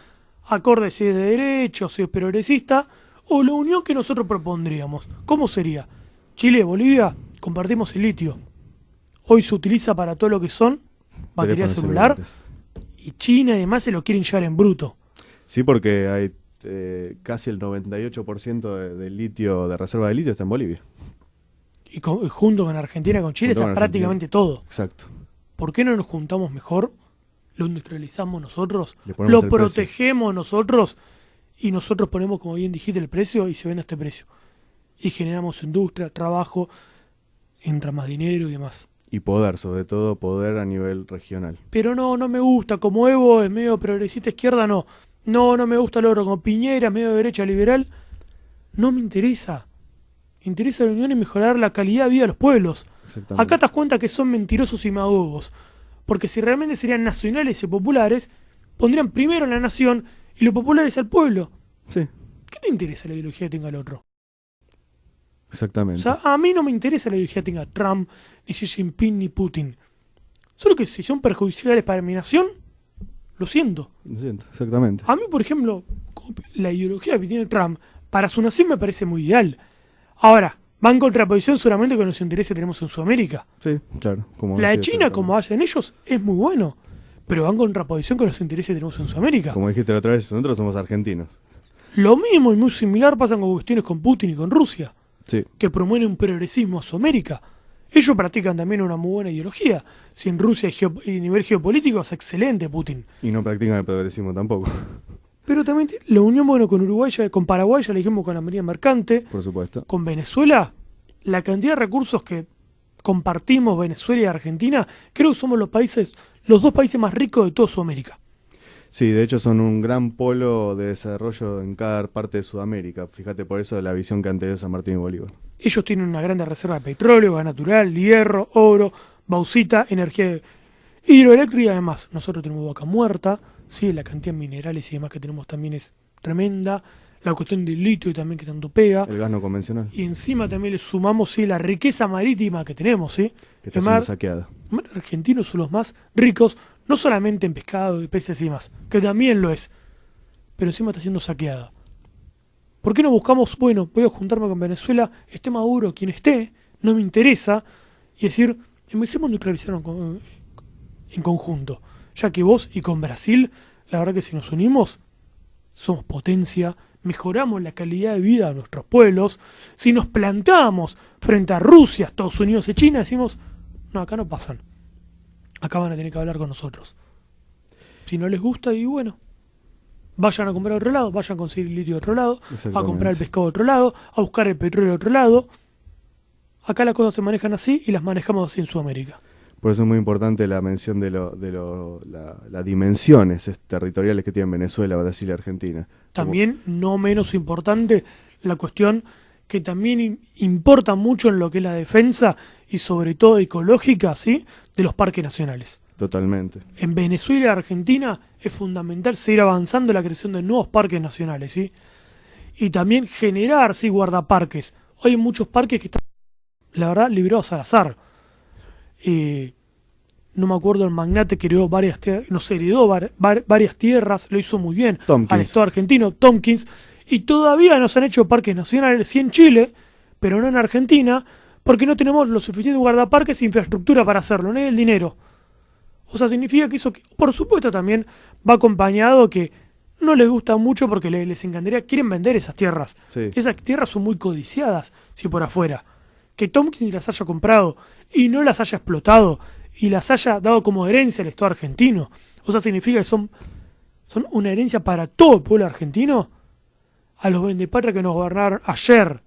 acorde si es de derecha o si es progresista, o la unión que nosotros propondríamos. ¿Cómo sería? Chile y Bolivia compartimos el litio. Hoy se utiliza para todo lo que son batería Teléfonos celular, celulares. y China y demás se lo quieren llevar en bruto. Sí, porque hay casi el 98% del litio, de reserva de litio está en Bolivia. Y junto con Argentina, con Chile, Junto está con prácticamente todo. Exacto. ¿Por qué no nos juntamos mejor? Lo industrializamos nosotros, Le ponemos lo el precio. protegemos nosotros y nosotros ponemos, como bien dijiste, el precio y se vende a este precio. Y generamos industria, trabajo, entra más dinero y demás. Y poder, sobre todo poder a nivel regional. Pero no me gusta, como Evo es medio progresista izquierda, no. No me gusta el otro, como Piñera es medio derecha liberal. No me interesa. Me interesa la unión y mejorar la calidad de vida de los pueblos. Exactamente. Acá te das cuenta que son mentirosos y demagogos. Porque si realmente serían nacionales y populares, pondrían primero a la nación y los populares al pueblo. Sí, ¿Qué te interesa la ideología que tenga el otro? exactamente. O sea, a mí no me interesa la ideología que tenga Trump, ni Xi Jinping, ni Putin. Solo que si son perjudiciales para mi nación, lo siento. Lo siento, exactamente. A mí, por ejemplo, la ideología que tiene Trump, para su nación me parece muy ideal. Ahora, va en contraposición solamente con los intereses que tenemos en Sudamérica. Sí, claro. Como La de decía China, tú como hacen ellos, es muy bueno. Pero va en contraposición con los intereses que tenemos en Sudamérica. Como dijiste la otra vez, nosotros somos argentinos. Lo mismo y muy similar pasa con cuestiones con Putin y con Rusia, Sí, que promueven un progresismo a su América. Ellos practican también una muy buena ideología. Si en Rusia hay nivel geopolítico es excelente Putin. y no practican el progresismo tampoco, Pero también la unión, bueno, con Uruguay, con Paraguay, ya le dijimos con la María Mercante, por supuesto. con Venezuela, la cantidad de recursos que compartimos Venezuela y Argentina, creo que somos los dos países más ricos de toda Sudamérica. Sí, de hecho son un gran polo de desarrollo en cada parte de Sudamérica. Fíjate por eso de la visión que han tenido San Martín y Bolívar. Ellos tienen una gran reserva de petróleo, gas natural, hierro, oro, bauxita, energía hidroeléctrica y además. Nosotros tenemos Vaca Muerta, ¿sí? La cantidad de minerales y demás que tenemos también es tremenda. La cuestión del litio también que tanto pega. El gas no convencional, Y encima también le sumamos, ¿sí?, la riqueza marítima que tenemos, ¿sí? que está El siendo mar, saqueada. los mares argentinos son los más ricos, no solamente en pescado y peces y más, que también lo es, pero encima está siendo saqueada. ¿Por qué no buscamos, bueno, voy a juntarme con Venezuela, esté Maduro quien esté, no me interesa, y decir, empecemos a neutralizar en conjunto, ya que vos y con Brasil, la verdad que si nos unimos, somos potencia, mejoramos la calidad de vida de nuestros pueblos. Si nos plantamos frente a Rusia, Estados Unidos y China, decimos, no, acá no pasan, acá van a tener que hablar con nosotros. Si no les gusta, y bueno, vayan a comprar a otro lado, vayan a conseguir litio de otro lado, a comprar el pescado de otro lado, a buscar el petróleo de otro lado. Acá las cosas se manejan así y las manejamos así en Sudamérica. Por eso es muy importante la mención de las dimensiones territoriales que tienen Venezuela, Brasil y Argentina. También, no menos importante, la cuestión que también importa mucho en lo que es la defensa y sobre todo ecológica, ¿sí?, de los parques nacionales. Totalmente. En Venezuela y Argentina es fundamental seguir avanzando en la creación de nuevos parques nacionales, ¿sí? Y también generar, sí, guardaparques. Hoy hay muchos parques que están, la verdad, liberados al azar. No me acuerdo el magnate que heredó varias tierras, nos heredó varias tierras, lo hizo muy bien Tompkins. al Estado argentino, Tompkins, y todavía no se han hecho parques nacionales, sí en Chile, pero no en Argentina, porque no tenemos los suficientes guardaparques e infraestructura para hacerlo, no hay el dinero. O sea, significa que eso, por supuesto, también va acompañado que no les gusta mucho porque les encantaría, quieren vender esas tierras. Sí. Esas tierras son muy codiciadas, si por afuera. Que Tompkins las haya comprado y no las haya explotado y las haya dado como herencia al Estado argentino. O sea, significa que son una herencia para todo el pueblo argentino. A los vendepatrias que nos gobernaron ayer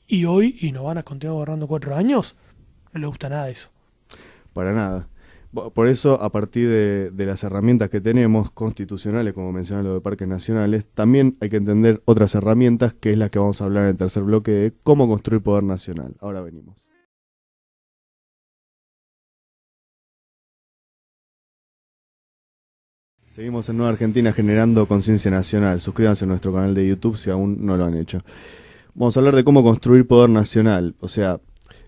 y hoy, y nos van a continuar gobernando 4 años, no les gusta nada eso. Para nada. Por eso, a partir de las herramientas que tenemos, constitucionales, como mencioné lo de parques nacionales, también hay que entender otras herramientas, que es la que vamos a hablar en el tercer bloque, de cómo construir poder nacional. Ahora venimos. Seguimos en Nueva Argentina generando conciencia nacional. Suscríbanse a nuestro canal de YouTube si aún no lo han hecho. Vamos a hablar de cómo construir poder nacional. O sea,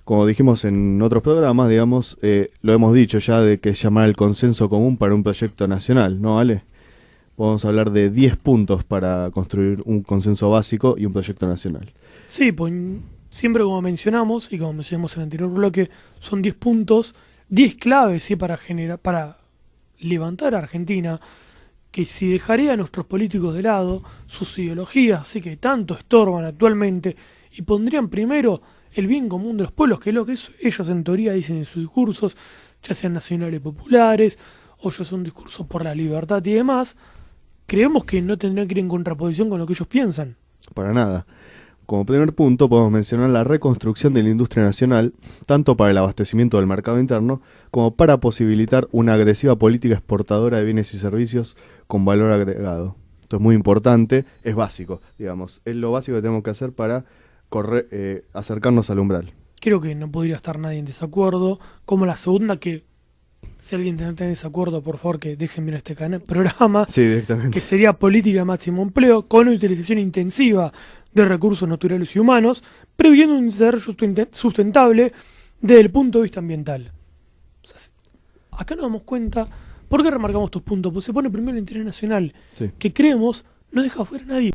como dijimos en otros programas, digamos, lo hemos dicho ya, de que es llamar el consenso común para un proyecto nacional, ¿no, Ale? Vamos a hablar de 10 puntos para construir un consenso básico y un proyecto nacional. Sí, pues siempre como mencionamos, y como mencionamos en el anterior bloque, son 10 puntos, 10 claves, ¿sí?, para levantar a Argentina, que si dejaría a nuestros políticos de lado, sus ideologías, sí, que tanto estorban actualmente, y pondrían primero el bien común de los pueblos, que es lo que ellos en teoría dicen en sus discursos, ya sean nacionales populares, o ya son discursos por la libertad y demás, creemos que no tendrán que ir en contraposición con lo que ellos piensan. Para nada. Como primer punto podemos mencionar la reconstrucción de la industria nacional, tanto para el abastecimiento del mercado interno, como para posibilitar una agresiva política exportadora de bienes y servicios con valor agregado. Esto es muy importante, es básico, digamos, es lo básico que tenemos que hacer para acercarnos al umbral. Creo que no podría estar nadie en desacuerdo, como la segunda, que si alguien está en desacuerdo, por favor que dejen ver este programa, Sí, directamente. que sería política de máximo empleo, con una utilización intensiva de recursos naturales y humanos, previendo un desarrollo sustentable desde el punto de vista ambiental. O sea, acá nos damos cuenta, ¿por qué remarcamos estos puntos? Pues se pone primero el interés nacional, Sí. que creemos no deja fuera a nadie.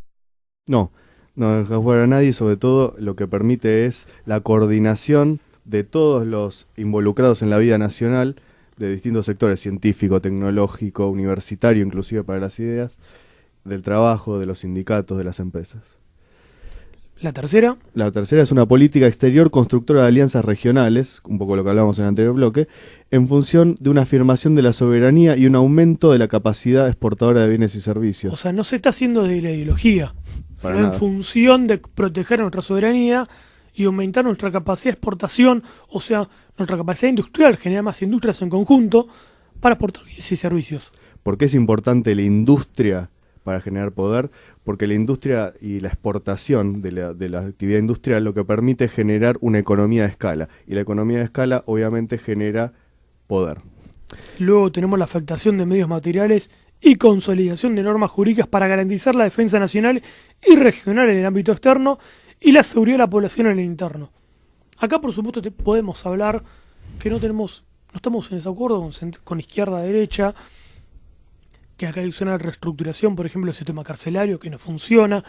No deja fuera a nadie, sobre todo lo que permite es la coordinación de todos los involucrados en la vida nacional, de distintos sectores, científico, tecnológico, universitario, inclusive para las ideas, del trabajo, de los sindicatos, de las empresas. La tercera, La tercera es una política exterior constructora de alianzas regionales, un poco lo que hablábamos en el anterior bloque, en función de una afirmación de la soberanía y un aumento de la capacidad exportadora de bienes y servicios. o sea, no se está haciendo de la ideología, Para sino en nada. función de proteger nuestra soberanía y aumentar nuestra capacidad de exportación, o sea, nuestra capacidad industrial, generar más industrias en conjunto para exportar bienes y servicios. ¿Por qué es importante la industria para generar poder? Porque la industria y la exportación de la actividad industrial lo que permite es generar una economía de escala. Y la economía de escala obviamente genera poder. Luego tenemos la afectación de medios materiales y consolidación de normas jurídicas para garantizar la defensa nacional y regional en el ámbito externo y la seguridad de la población en el interno. Acá, por supuesto, podemos hablar que no estamos en desacuerdo con izquierda-derecha, que acá hay una reestructuración, por ejemplo, del sistema carcelario que no funciona,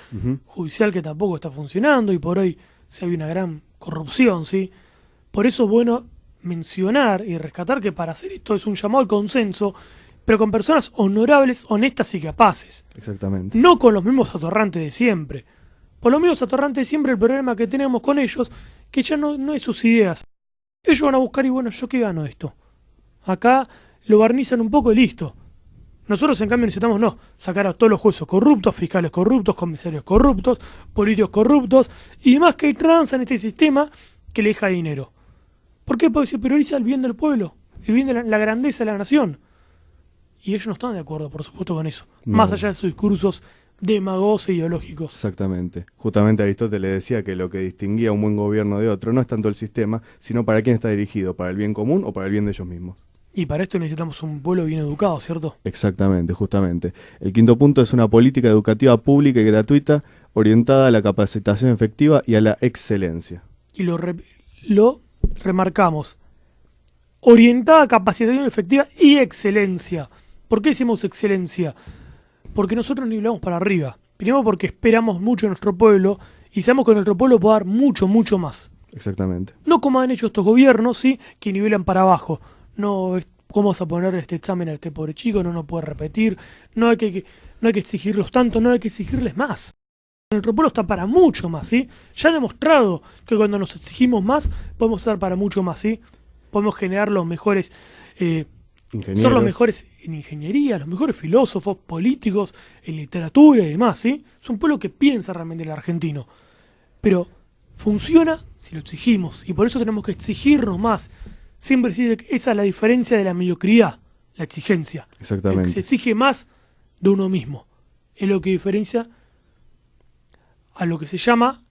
judicial que tampoco está funcionando y por hoy sí hay una gran corrupción, ¿sí? Por eso es bueno mencionar y rescatar que para hacer esto es un llamado al consenso, pero con personas honorables, honestas y capaces. Exactamente. No con los mismos atorrantes de siempre. Por los mismos atorrantes de siempre el problema que tenemos con ellos, que ya no es sus ideas. Ellos van a buscar y bueno, ¿yo qué gano de esto? Acá lo barnizan un poco y listo. Nosotros, en cambio, necesitamos sacar a todos los jueces corruptos, fiscales corruptos, comisarios corruptos, políticos corruptos y demás que transan este sistema que le deja dinero. ¿Por qué? Porque se prioriza el bien del pueblo, el bien de la grandeza de la nación. Y ellos no están de acuerdo, por supuesto, con eso. No. Más allá de sus discursos demagogos e ideológicos. Exactamente. Justamente Aristóteles decía que lo que distinguía un buen gobierno de otro no es tanto el sistema, sino para quién está dirigido, para el bien común o para el bien de ellos mismos. Y para esto necesitamos un pueblo bien educado, ¿cierto? Exactamente, justamente. El quinto punto es una política educativa pública y gratuita orientada a la capacitación efectiva y a la excelencia. Y lo remarcamos. Orientada a capacitación efectiva y excelencia. ¿Por qué decimos excelencia? Porque nosotros nivelamos para arriba. Primero porque esperamos mucho de nuestro pueblo y sabemos que nuestro pueblo puede dar mucho, mucho más. Exactamente. No como han hecho estos gobiernos, ¿sí? Que nivelan para abajo. No, ¿cómo vas a poner este examen a este pobre chico? No puede repetir. No hay que exigirlos tanto, no hay que exigirles más. Nuestro pueblo está para mucho más, ¿sí? Ya ha demostrado que cuando nos exigimos más, podemos estar para mucho más, ¿sí? Podemos generar los mejores, ser los mejores en ingeniería, los mejores filósofos, políticos, en literatura y demás, ¿sí? Es un pueblo que piensa realmente el argentino. Pero funciona si lo exigimos, y por eso tenemos que exigirnos más. Siempre se dice que esa es la diferencia de la mediocridad, la exigencia. Exactamente. El que se exige más de uno mismo. Es lo que diferencia a lo que se llama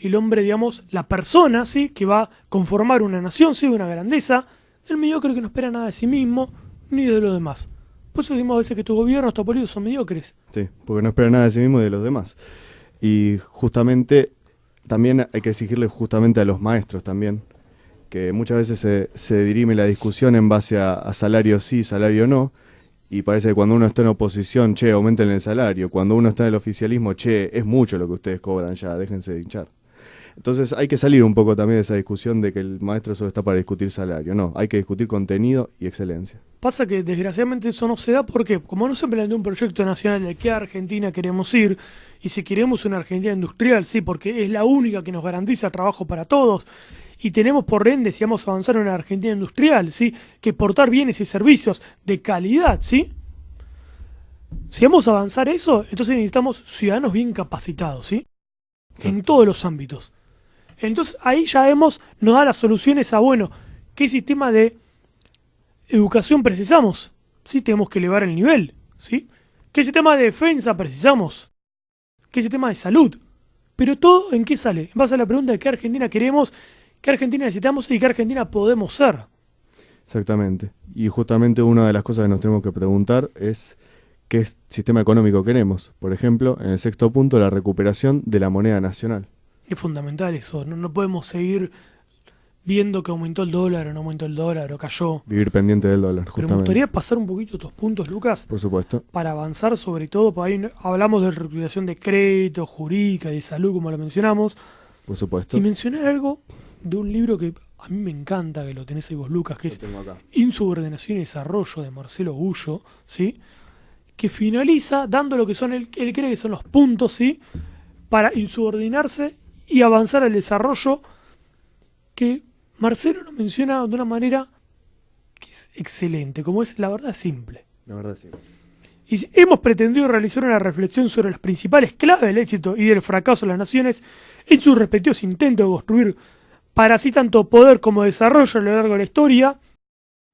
el hombre, digamos, la persona, ¿sí? Que va a conformar una nación, ¿sí? Una grandeza. El mediocre que no espera nada de sí mismo, ni de los demás. Por eso decimos a veces que estos gobiernos, estos políticos son mediocres. Sí, porque no espera nada de sí mismo y de los demás. Y justamente, también hay que exigirle justamente a los maestros también, que muchas veces se dirime la discusión en base a salario sí, salario no, y parece que cuando uno está en oposición, che, aumenten el salario, cuando uno está en el oficialismo, che, es mucho lo que ustedes cobran ya, déjense de hinchar. Entonces hay que salir un poco también de esa discusión de que el maestro solo está para discutir salario, no, hay que discutir contenido y excelencia. Pasa que desgraciadamente eso no se da porque como no se plantea un proyecto nacional de qué Argentina queremos ir, y si queremos una Argentina industrial, sí, porque es la única que nos garantiza trabajo para todos, y tenemos por ende, si vamos a avanzar en una Argentina industrial, ¿sí? Que exportar bienes y servicios de calidad, ¿sí? Si vamos a avanzar eso, entonces necesitamos ciudadanos bien capacitados, ¿sí? En todos los ámbitos. Entonces ahí ya nos da las soluciones a, bueno, ¿qué sistema de educación precisamos? ¿Sí? Tenemos que elevar el nivel, ¿sí? ¿Qué sistema de defensa precisamos? ¿Qué sistema de salud? Pero todo, ¿en qué sale? En base a la pregunta de qué Argentina queremos, qué Argentina necesitamos y qué Argentina podemos ser. Exactamente. Y justamente una de las cosas que nos tenemos que preguntar es qué sistema económico queremos. Por ejemplo, en el sexto punto, la recuperación de la moneda nacional. Es fundamental eso. No podemos seguir viendo que aumentó el dólar o no aumentó el dólar o cayó. Vivir pendiente del dólar, justamente. Pero me gustaría pasar un poquito estos puntos, Lucas. Por supuesto. Para avanzar sobre todo, por ahí hablamos de recuperación de crédito, jurídica, de salud, como lo mencionamos. Por supuesto. Y mencionar algo de un libro que a mí me encanta, que lo tenés ahí vos, Lucas, que es tengo acá. Insubordinación y Desarrollo, de Marcelo Gullo, ¿sí? que finaliza dando lo que son, él cree que son los puntos, ¿sí? Para insubordinarse y avanzar al desarrollo, que Marcelo lo menciona de una manera que es excelente, como es la verdad simple. La verdad sí. Y hemos pretendido realizar una reflexión sobre las principales claves del éxito y del fracaso de las naciones en sus respectivos intentos de construir para así tanto poder como desarrollo a lo largo de la historia.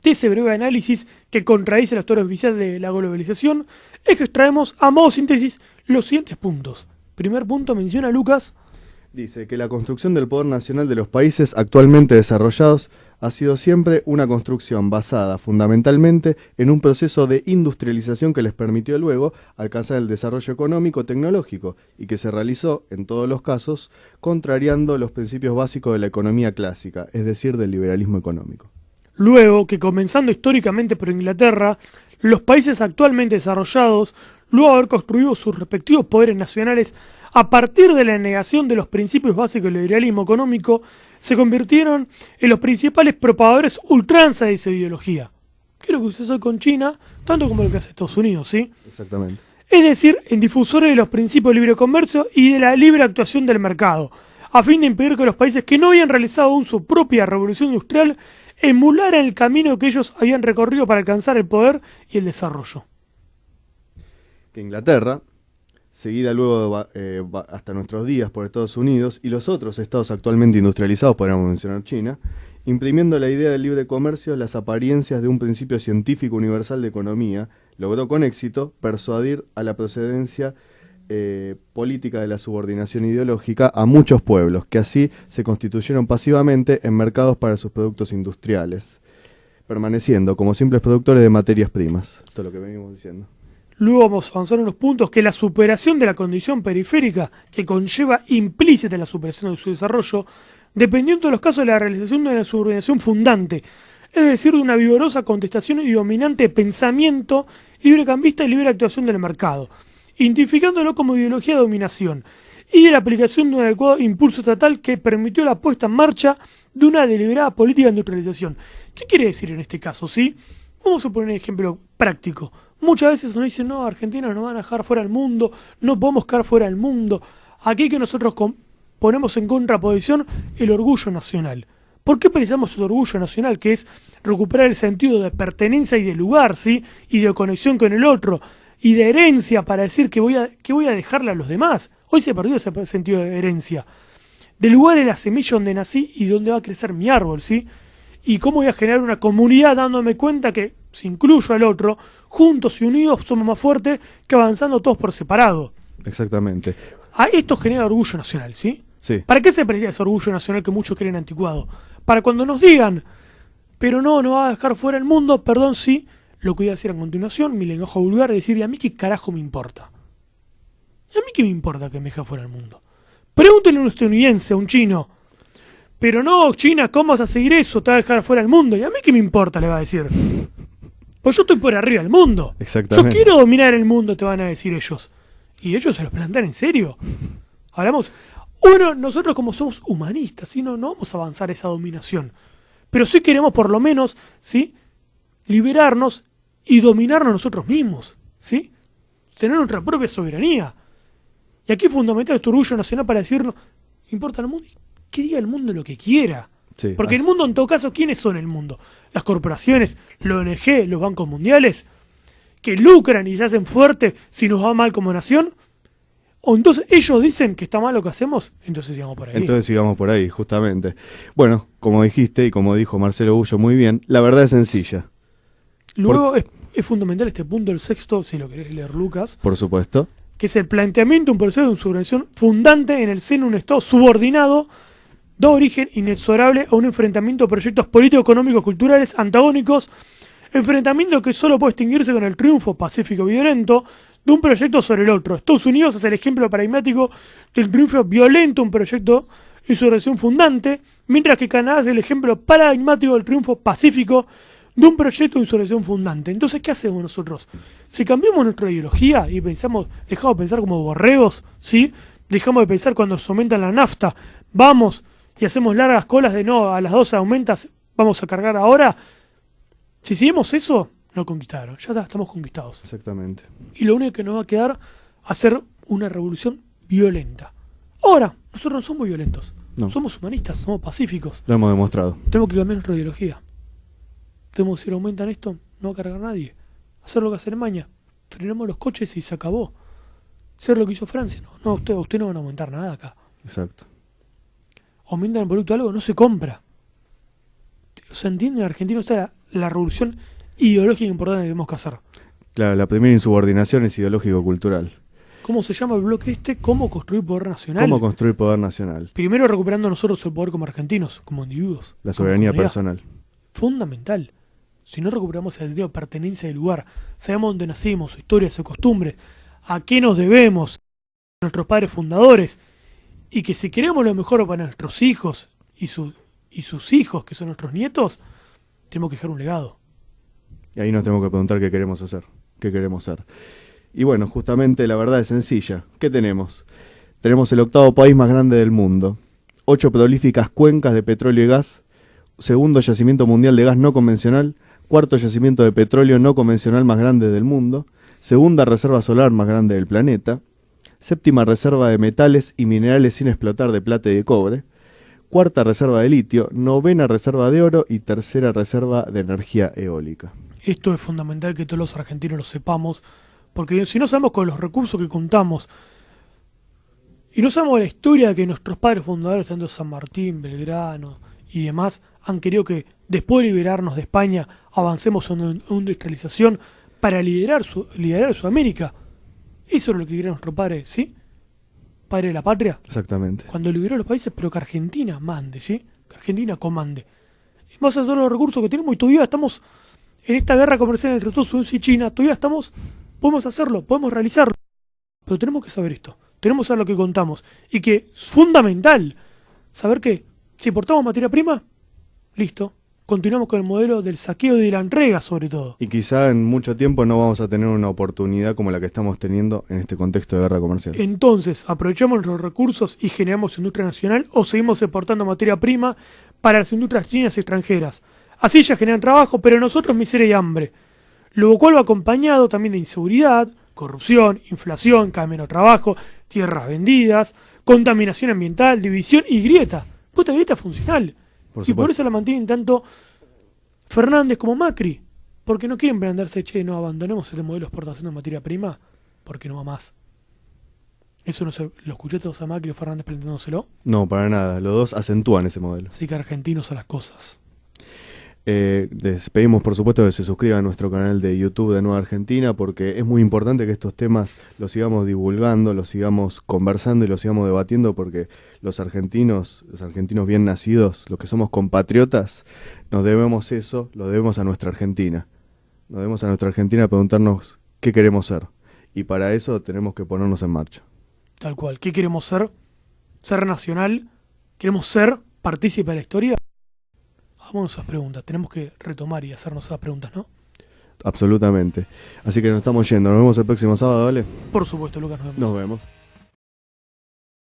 De ese breve análisis que contradice la historia oficial de la globalización, es que extraemos a modo de síntesis los siguientes puntos. Primer punto, menciona Lucas. Dice que la construcción del poder nacional de los países actualmente desarrollados ha sido siempre una construcción basada fundamentalmente en un proceso de industrialización que les permitió luego alcanzar el desarrollo económico-tecnológico y que se realizó, en todos los casos, contrariando los principios básicos de la economía clásica, es decir, del liberalismo económico. Luego que, comenzando históricamente por Inglaterra, los países actualmente desarrollados, luego de haber construido sus respectivos poderes nacionales a partir de la negación de los principios básicos del liberalismo económico, se convirtieron en los principales propagadores ultranza de esa ideología. Que es lo que sucede con China, tanto como lo que hace Estados Unidos, ¿sí? Exactamente. Es decir, en difusores de los principios de libre comercio y de la libre actuación del mercado, a fin de impedir que los países que no habían realizado aún su propia revolución industrial emularan el camino que ellos habían recorrido para alcanzar el poder y el desarrollo. Que Inglaterra, seguida luego hasta nuestros días por Estados Unidos y los otros estados actualmente industrializados, podríamos mencionar China, imprimiendo la idea del libre comercio las apariencias de un principio científico universal de economía, logró con éxito persuadir a la procedencia política de la subordinación ideológica a muchos pueblos, que así se constituyeron pasivamente en mercados para sus productos industriales, permaneciendo como simples productores de materias primas. Esto es lo que venimos diciendo. Luego vamos a avanzar en los puntos que la superación de la condición periférica, que conlleva implícita la superación de su desarrollo, dependiendo de los casos de la realización de una subordinación fundante, es decir, de una vigorosa contestación y dominante pensamiento librecambista y libre actuación del mercado, identificándolo como ideología de dominación, y de la aplicación de un adecuado impulso estatal que permitió la puesta en marcha de una deliberada política de industrialización. ¿Qué quiere decir en este caso? ¿Sí? Vamos a poner un ejemplo práctico. Muchas veces nos dicen, no, Argentina nos van a dejar fuera del mundo, no podemos quedar fuera del mundo. Aquí que nosotros ponemos en contraposición el orgullo nacional. ¿Por qué precisamos el orgullo nacional? Que es recuperar el sentido de pertenencia y de lugar, ¿sí? Y de conexión con el otro. Y de herencia para decir que voy a dejarle a los demás. Hoy se perdió ese sentido de herencia. De lugar en la semilla donde nací y donde va a crecer mi árbol, ¿sí? Y cómo voy a generar una comunidad dándome cuenta que, si incluyo al otro, juntos y unidos somos más fuertes que avanzando todos por separado. Exactamente. Esto genera orgullo nacional, ¿sí? Sí. ¿Para qué se precisa ese orgullo nacional que muchos creen anticuado? Para cuando nos digan, pero no va a dejar fuera el mundo, perdón, sí, lo que voy a decir a continuación, mi lenguaje vulgar, es decir, ¿y a mí qué carajo me importa? ¿Y a mí qué me importa que me deje fuera el mundo? Pregúntenle a un estadounidense, a un chino, pero no, China, ¿cómo vas a seguir eso? Te va a dejar fuera el mundo. ¿Y a mí qué me importa? Le va a decir. Pues yo estoy por arriba del mundo. Exactamente. Yo quiero dominar el mundo, te van a decir ellos. Y ellos se los plantean en serio. Hablamos. Nosotros como somos humanistas, ¿sí? No vamos a avanzar esa dominación. Pero sí queremos por lo menos, ¿sí? Liberarnos y dominarnos nosotros mismos, ¿sí? Tener nuestra propia soberanía. Y aquí es fundamental este orgullo nacional para decirnos, importa el mundo, que diga el mundo lo que quiera. Sí, porque el mundo, en todo caso, ¿quiénes son el mundo? Las corporaciones, los ONG, los bancos mundiales, que lucran y se hacen fuertes si nos va mal como nación. O entonces ellos dicen que está mal lo que hacemos, entonces sigamos por ahí. Entonces sigamos por ahí, justamente. Bueno, como dijiste y como dijo Marcelo Bullo muy bien, la verdad es sencilla. Luego es fundamental este punto, el sexto, si lo querés leer, Lucas. Por supuesto. Que es el planteamiento de un proceso de subordinación fundante en el seno de un Estado subordinado, da origen inexorable a un enfrentamiento de proyectos políticos, económicos, culturales, antagónicos, enfrentamiento que solo puede extinguirse con el triunfo pacífico y violento de un proyecto sobre el otro. Estados Unidos es el ejemplo paradigmático del triunfo violento de un proyecto de insurrección fundante, mientras que Canadá es el ejemplo paradigmático del triunfo pacífico de un proyecto de insurrección fundante. Entonces, ¿qué hacemos nosotros? Si cambiamos nuestra ideología y dejamos de pensar como borregos, ¿sí? Dejamos de pensar cuando se aumenta la nafta, vamos y hacemos largas colas de no, a las 12 aumentas, vamos a cargar ahora. Si seguimos eso, no conquistaron. Ya está, estamos conquistados. Exactamente. Y lo único que nos va a quedar hacer una revolución violenta. Ahora, nosotros no somos violentos. No. Somos humanistas, somos pacíficos. Lo hemos demostrado. Tenemos que cambiar nuestra ideología. Tenemos que, si aumentan esto, no va a cargar nadie. Hacer lo que hace Alemania. Frenamos los coches y se acabó. Hacer lo que hizo Francia. No, usted no van a aumentar nada acá. Exacto. Aumentan el producto de algo, no se compra. O sea, entienden, en Argentina está la revolución ideológica importante que tenemos que hacer. Claro, la primera insubordinación es ideológico-cultural. ¿Cómo se llama el bloque este? ¿Cómo construir poder nacional? ¿Cómo construir poder nacional? Primero recuperando nosotros el poder como argentinos, como individuos. La soberanía como comunidad. personal. Fundamental. Si no recuperamos el sentido de pertenencia del lugar, sabemos dónde nacimos, su historia, sus costumbres, a qué nos debemos, a nuestros padres fundadores, y que si queremos lo mejor para nuestros hijos y sus hijos, que son nuestros nietos, tenemos que dejar un legado. Y ahí nos tenemos que preguntar qué queremos hacer, qué queremos ser. Y bueno, justamente la verdad es sencilla. ¿Qué tenemos? Tenemos el 8º país más grande del mundo, 8 prolíficas cuencas de petróleo y gas, 2º yacimiento mundial de gas no convencional, 4º yacimiento de petróleo no convencional más grande del mundo, 2ª reserva solar más grande del planeta, 7ª reserva de metales y minerales sin explotar de plata y de cobre, 4ª reserva de litio, 9ª reserva de oro y 3ª reserva de energía eólica. Esto es fundamental que todos los argentinos lo sepamos, porque si no sabemos con los recursos que contamos, y no sabemos la historia que nuestros padres fundadores, tanto San Martín, Belgrano y demás, han querido que después de liberarnos de España, avancemos en una industrialización para liderar Sudamérica. Eso es lo que quería nuestro padre, ¿sí? Padre de la patria. Exactamente. Cuando liberó los países, pero que Argentina mande, ¿sí? Que Argentina comande. En base a todos los recursos que tenemos, y todavía estamos en esta guerra comercial entre Estados Unidos y China, todavía podemos hacerlo, podemos realizarlo. Pero tenemos que saber esto. Tenemos que saber lo que contamos. Y que es fundamental saber que si importamos materia prima, listo. Continuamos con el modelo del saqueo y de la entrega, sobre todo. Y quizá en mucho tiempo no vamos a tener una oportunidad como la que estamos teniendo en este contexto de guerra comercial. Entonces, aprovechamos los recursos y generamos industria nacional o seguimos exportando materia prima para las industrias chinas y extranjeras. Así ellas generan trabajo, pero nosotros miseria y hambre. Lo cual va acompañado también de inseguridad, corrupción, inflación, cada menos trabajo, tierras vendidas, contaminación ambiental, división y grieta. Puta grieta funcional. Y por eso la mantienen tanto Fernández como Macri. Porque no quieren plantearse, che, no abandonemos este modelo de exportación de materia prima, porque no va más. ¿Eso no se lo escuché todos a Macri o Fernández planteándoselo? No, para nada. Los dos acentúan ese modelo. Así que argentinos a las cosas. Les pedimos por supuesto que se suscriban a nuestro canal de YouTube de Nueva Argentina, porque es muy importante que estos temas los sigamos divulgando, los sigamos conversando y los sigamos debatiendo, porque los argentinos bien nacidos, los que somos compatriotas, nos debemos eso, lo debemos a nuestra Argentina. Nos debemos a nuestra Argentina preguntarnos qué queremos ser. Y para eso tenemos que ponernos en marcha. Tal cual. ¿Qué queremos ser? ¿Ser nacional? ¿Queremos ser partícipe de la historia? Hagamos esas preguntas. Tenemos que retomar y hacernos esas preguntas, ¿no? Absolutamente. Así que nos estamos yendo. Nos vemos el próximo sábado, ¿vale? Por supuesto, Lucas. Nos vemos. Nos vemos.